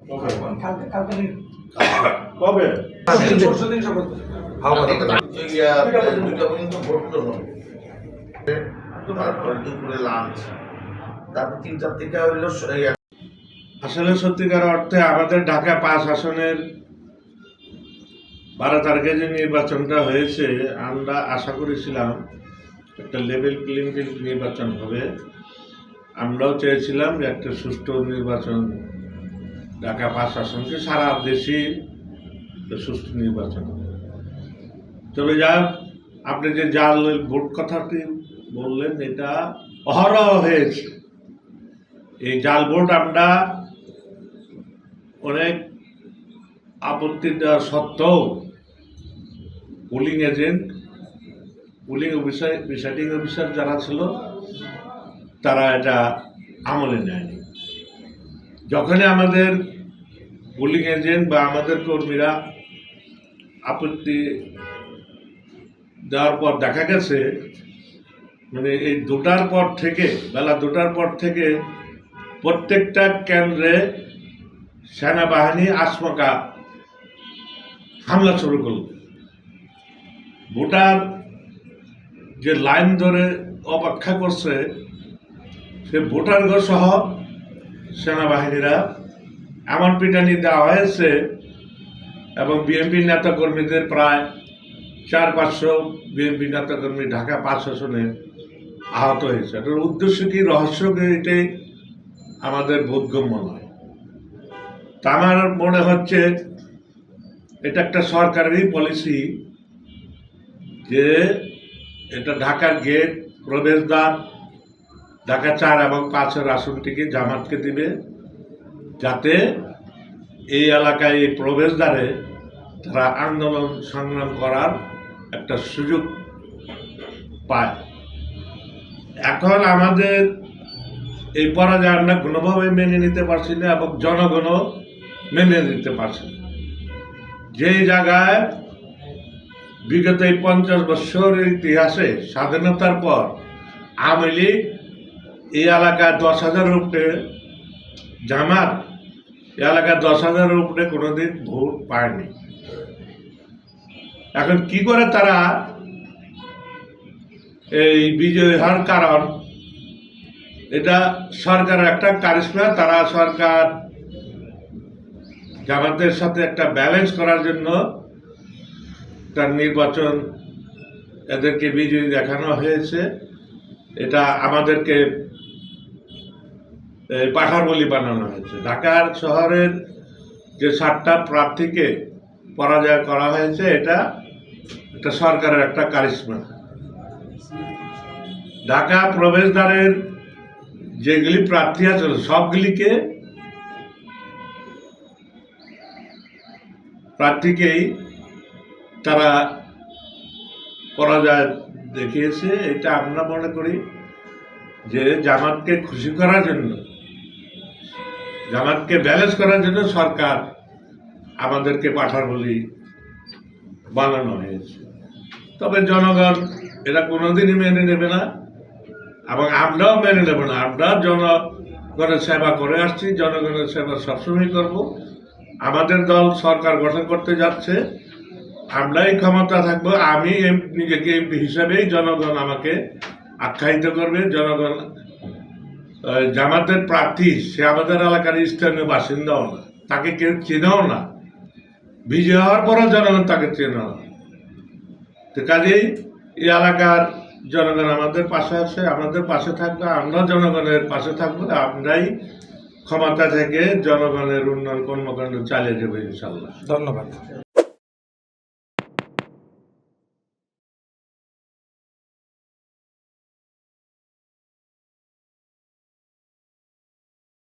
কবে দুপুরে লাঞ্চ, তারপর 3-4 থেকে হইলো। আসলে সত্যিকার অর্থে আমাদের ঢাকা 5 আসনের 12 তারিখে যে নির্বাচনটা হয়েছে, আমরা আশা করেছিলাম একটা লেভেল প্লেইং ফিল্ড নির্বাচন হবে। আমরাও চেয়েছিলাম যে একটা সুষ্ঠু নির্বাচন, ঢাকা 5 আসনকে সারা দেশে সুষ্ঠু নির্বাচন হবে। তবে যাক, আপনি যে জাল ভোট কথাটি বললেন, এটা অহরহ হয়েছে। এই জাল ভোট আমরা অনেক আপত্তি দেওয়া সত্ত্বেও polling agent, pulling officer, presiding officer যারা ছিল, তারা এটা আমলে নেয়নি। যখনই আমাদের পুলিং এজেন্ট বা আমাদের কর্মীরা আপত্তি দেওয়ার পর দেখা গেছে, মানে এই 2টার পর থেকে, বেলা 2টার পর থেকে প্রত্যেকটা কেন্দ্রে সেনাবাহিনী আচমকা হামলা শুরু করল। ভোটার যে লাইন ধরে অপেক্ষা করছে, সে ভোটারগণ সহ সেনাবাহিনীরা এমন পিটানি দেওয়া হয়েছে এবং বিএনপি নেতাকর্মীদের প্রায় 400-500 বিএনপি নেতাকর্মী ঢাকা 5 আসনে আহত হয়েছে। এটার উদ্দেশ্য কি, রহস্য কি, এটাই আমাদের বোধগম্য নয়। তা আমার মনে হচ্ছে এটা একটা সরকারি পলিসি যে এটা ঢাকার গেট, প্রবেশদ্বার, ঢাকা 4 এবং 5-এর আসনটিকে জামাতকে দিবে, যাতে এই এলাকায় এই প্রবেশদ্বারে তারা আন্দোলন সংগ্রাম করার একটা সুযোগ পায়। এখন আমাদের এই পরাজয় আমরা কোনোভাবে মেনে নিতে পারছি না এবং জনগণও মেনে নিতে পারছে না। যেই জায়গায় বিগত এই 50 বছরের ইতিহাসে স্বাধীনতার পর আওয়ামী লীগ এই এলাকায় 10,000-এর উপরে, জামাত এই এলাকায় 10,000-এর উপরে কোনোদিন ভোট পায়নি। এখন কি করে তারা এই বিজয়ী হওয়ার কারণ, এটা সরকারের একটা কারিশমা। তারা সরকার জামাতের সাথে একটা ব্যালেন্স করার জন্য তার নির্বাচন এদেরকে বিজয়ী দেখানো হয়েছে। এটা আমাদেরকে পাঠার বলি বানানো হয়েছে। ঢাকার শহরের যে 7টা প্রার্থীকে পরাজয় করা হয়েছে, এটা একটা সরকারের একটা কারিশমা। ঢাকা প্রবেশদ্বারের যেগুলি প্রার্থী আছে সবগুলিকে প্রার্থীকেই তারা পরাজয় দেখিয়েছে। এটা আমরা মনে করি যে জামাতকে খুশি করার জন্য, জামাতকে ব্যালেন্স করার জন্য সরকার আমাদেরকে পাঠার বলি বানানো হয়েছে। তবে জনগণ এটা কোনোদিনই মেনে নেবে না এবং আমরাও মেনে নেব না। আমরা জনগণের সেবা করে আসছি, জনগণের সেবা সবসময় করব। আমাদের দল সরকার গঠন করতে যাচ্ছে, আমরাই ক্ষমতা থাকবো। আমি নিজেকে এমপি হিসাবেই জনগণ আমাকে আখ্যায়িত করবে। জনগণ জামাতের প্রার্থী, সে আমাদের এলাকার স্থানীয় বাসিন্দাও না, তাকে কেউ চেনেও না। বিজয় হওয়ার পরও জনগণ তাকে চেনে না। তো কাজেই এই এলাকার জনগণ আমাদের পাশে আছে, আমাদের পাশে থাকবে, আমরা জনগণের পাশে থাকবো। আমরাই ক্ষমতা থেকে জনগণের উন্নয়ন কর্মকাণ্ড চালিয়ে যাবো ইনশাল্লাহ। ধন্যবাদ।